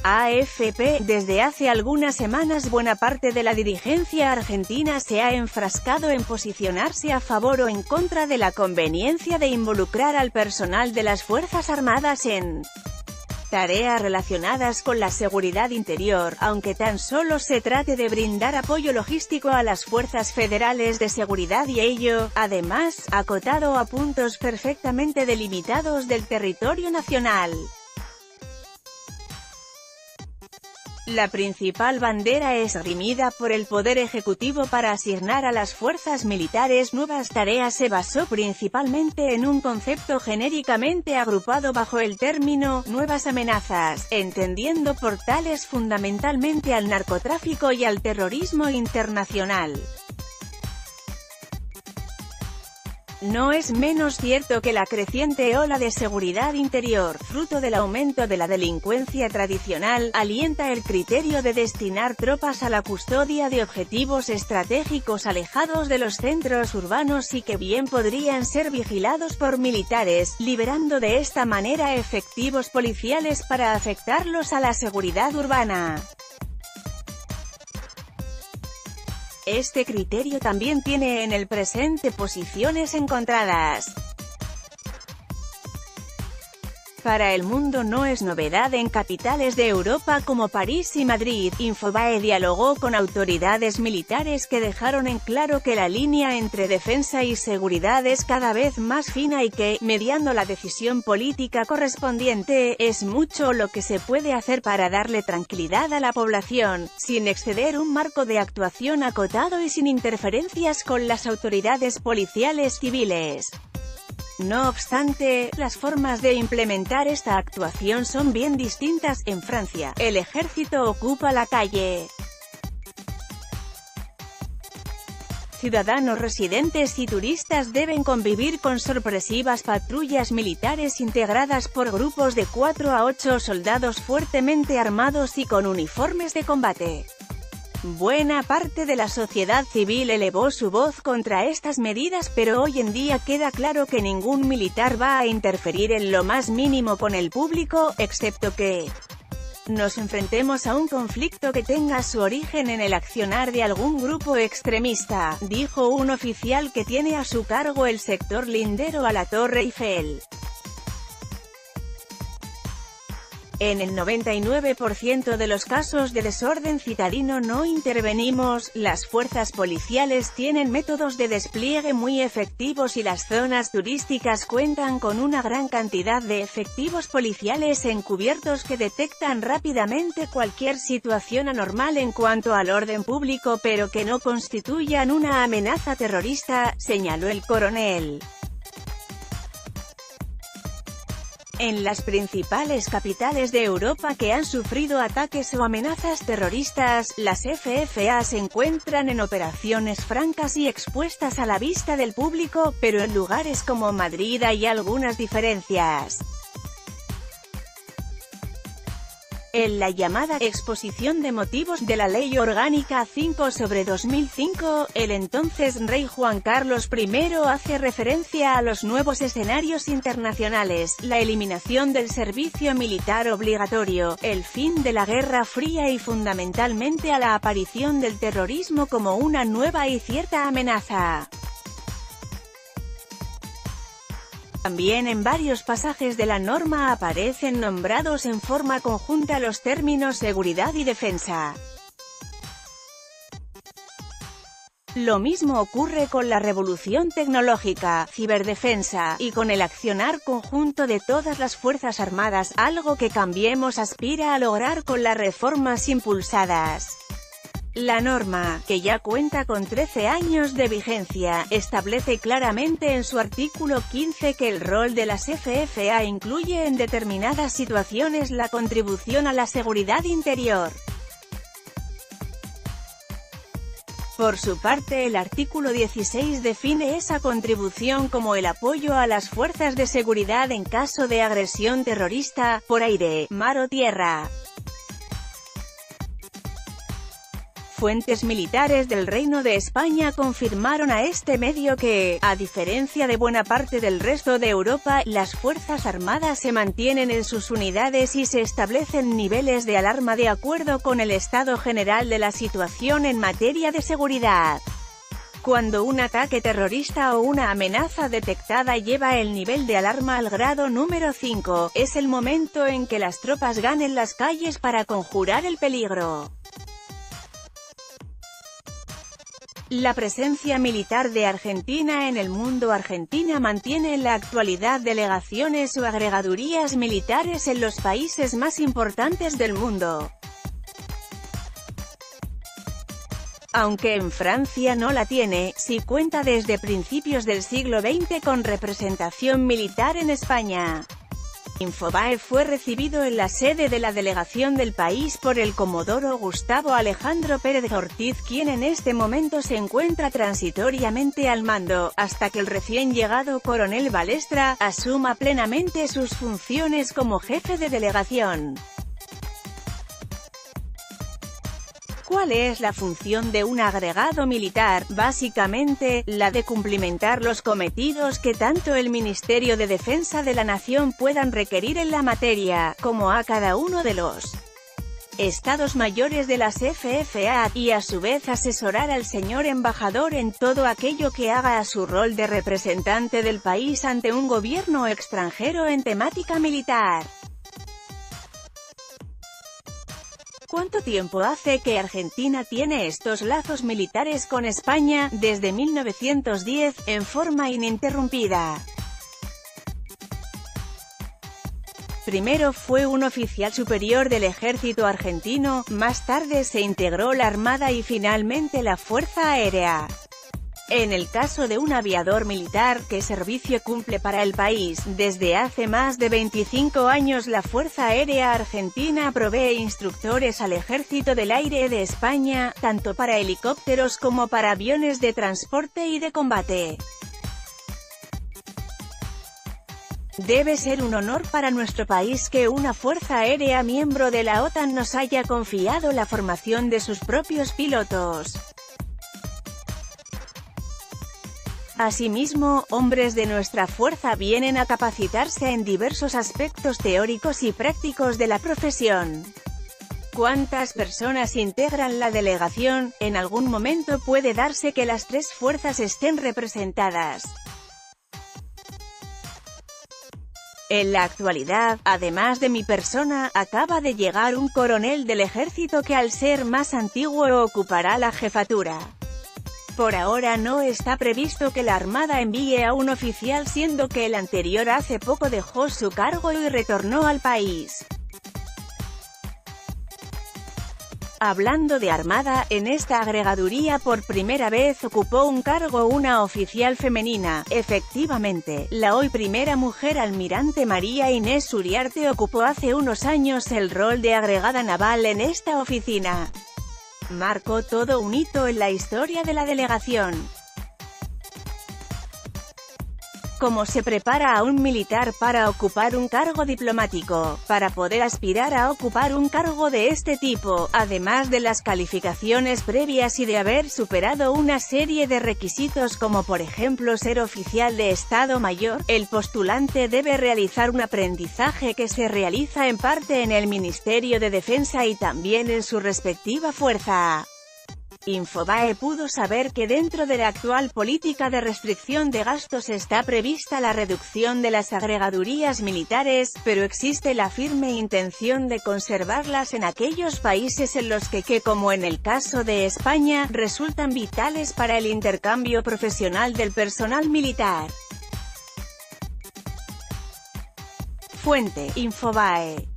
AFP, desde hace algunas semanas buena parte de la dirigencia argentina se ha enfrascado en posicionarse a favor o en contra de la conveniencia de involucrar al personal de las Fuerzas Armadas en tareas relacionadas con la seguridad interior, aunque tan solo se trate de brindar apoyo logístico a las fuerzas federales de seguridad y ello, además, acotado a puntos perfectamente delimitados del territorio nacional. La principal bandera esgrimida por el Poder Ejecutivo para asignar a las fuerzas militares nuevas tareas se basó principalmente en un concepto genéricamente agrupado bajo el término «nuevas amenazas», entendiendo por tales fundamentalmente al narcotráfico y al terrorismo internacional. No es menos cierto que la creciente ola de seguridad interior, fruto del aumento de la delincuencia tradicional, alienta el criterio de destinar tropas a la custodia de objetivos estratégicos alejados de los centros urbanos y que bien podrían ser vigilados por militares, liberando de esta manera efectivos policiales para afectarlos a la seguridad urbana. Este criterio también tiene en el presente posiciones encontradas. Para el mundo no es novedad en capitales de Europa como París y Madrid. Infobae dialogó con autoridades militares que dejaron en claro que la línea entre defensa y seguridad es cada vez más fina y que, mediando la decisión política correspondiente, es mucho lo que se puede hacer para darle tranquilidad a la población, sin exceder un marco de actuación acotado y sin interferencias con las autoridades policiales civiles. No obstante, las formas de implementar esta actuación son bien distintas. En Francia, el ejército ocupa la calle. Ciudadanos residentes y turistas deben convivir con sorpresivas patrullas militares integradas por grupos de 4 a 8 soldados fuertemente armados y con uniformes de combate. Buena parte de la sociedad civil elevó su voz contra estas medidas, pero hoy en día queda claro que ningún militar va a interferir en lo más mínimo con el público, excepto que nos enfrentemos a un conflicto que tenga su origen en el accionar de algún grupo extremista, dijo un oficial que tiene a su cargo el sector lindero a la Torre Eiffel. En el 99% de los casos de desorden citadino no intervenimos, las fuerzas policiales tienen métodos de despliegue muy efectivos y las zonas turísticas cuentan con una gran cantidad de efectivos policiales encubiertos que detectan rápidamente cualquier situación anormal en cuanto al orden público pero que no constituyan una amenaza terrorista, señaló el coronel. En las principales capitales de Europa que han sufrido ataques o amenazas terroristas, las FFA se encuentran en operaciones francas y expuestas a la vista del público, pero en lugares como Madrid hay algunas diferencias. En la llamada Exposición de Motivos de la Ley Orgánica 5/2005, el entonces rey Juan Carlos I hace referencia a los nuevos escenarios internacionales, la eliminación del servicio militar obligatorio, el fin de la Guerra Fría y fundamentalmente a la aparición del terrorismo como una nueva y cierta amenaza. También en varios pasajes de la norma aparecen nombrados en forma conjunta los términos seguridad y defensa. Lo mismo ocurre con la revolución tecnológica, ciberdefensa, y con el accionar conjunto de todas las Fuerzas Armadas, algo que Cambiemos aspira a lograr con las reformas impulsadas. La norma, que ya cuenta con 13 años de vigencia, establece claramente en su artículo 15 que el rol de las FFA incluye en determinadas situaciones la contribución a la seguridad interior. Por su parte, el artículo 16 define esa contribución como el apoyo a las fuerzas de seguridad en caso de agresión terrorista, por aire, mar o tierra. Fuentes militares del Reino de España confirmaron a este medio que, a diferencia de buena parte del resto de Europa, las Fuerzas Armadas se mantienen en sus unidades y se establecen niveles de alarma de acuerdo con el estado general de la situación en materia de seguridad. Cuando un ataque terrorista o una amenaza detectada lleva el nivel de alarma al grado número 5, es el momento en que las tropas ganen las calles para conjurar el peligro. La presencia militar de Argentina en el mundo. Argentina mantiene en la actualidad delegaciones o agregadurías militares en los países más importantes del mundo. Aunque en Francia no la tiene, sí cuenta desde principios del siglo XX con representación militar en España. Infobae fue recibido en la sede de la delegación del país por el comodoro Gustavo Alejandro Pérez Ortiz, quien en este momento se encuentra transitoriamente al mando, hasta que el recién llegado coronel Balestra asuma plenamente sus funciones como jefe de delegación. ¿Cuál es la función de un agregado militar? Básicamente, la de cumplimentar los cometidos que tanto el Ministerio de Defensa de la Nación puedan requerir en la materia, como a cada uno de los Estados Mayores de las FFA, y a su vez asesorar al señor embajador en todo aquello que haga a su rol de representante del país ante un gobierno extranjero en temática militar. ¿Cuánto tiempo hace que Argentina tiene estos lazos militares con España? Desde 1910, en forma ininterrumpida. Primero fue un oficial superior del ejército argentino, más tarde se integró la Armada y finalmente la Fuerza Aérea. En el caso de un aviador militar, ¿qué servicio cumple para el país? Desde hace más de 25 años la Fuerza Aérea Argentina provee instructores al Ejército del Aire de España, tanto para helicópteros como para aviones de transporte y de combate. Debe ser un honor para nuestro país que una fuerza aérea miembro de la OTAN nos haya confiado la formación de sus propios pilotos. Asimismo, hombres de nuestra fuerza vienen a capacitarse en diversos aspectos teóricos y prácticos de la profesión. ¿Cuántas personas integran la delegación? En algún momento puede darse que las tres fuerzas estén representadas. En la actualidad, además de mi persona, acaba de llegar un coronel del ejército que al ser más antiguo ocupará la jefatura. Por ahora no está previsto que la Armada envíe a un oficial, siendo que el anterior hace poco dejó su cargo y retornó al país. Hablando de Armada, en esta agregaduría por primera vez ocupó un cargo una oficial femenina. Efectivamente, la hoy primera mujer almirante María Inés Uriarte ocupó hace unos años el rol de agregada naval en esta oficina. Marcó todo un hito en la historia de la delegación. ¿Cómo se prepara a un militar para ocupar un cargo diplomático? Para poder aspirar a ocupar un cargo de este tipo, además de las calificaciones previas y de haber superado una serie de requisitos como por ejemplo ser oficial de Estado Mayor, el postulante debe realizar un aprendizaje que se realiza en parte en el Ministerio de Defensa y también en su respectiva fuerza. Infobae pudo saber que dentro de la actual política de restricción de gastos está prevista la reducción de las agregadurías militares, pero existe la firme intención de conservarlas en aquellos países en los que como en el caso de España, resultan vitales para el intercambio profesional del personal militar. Fuente: Infobae.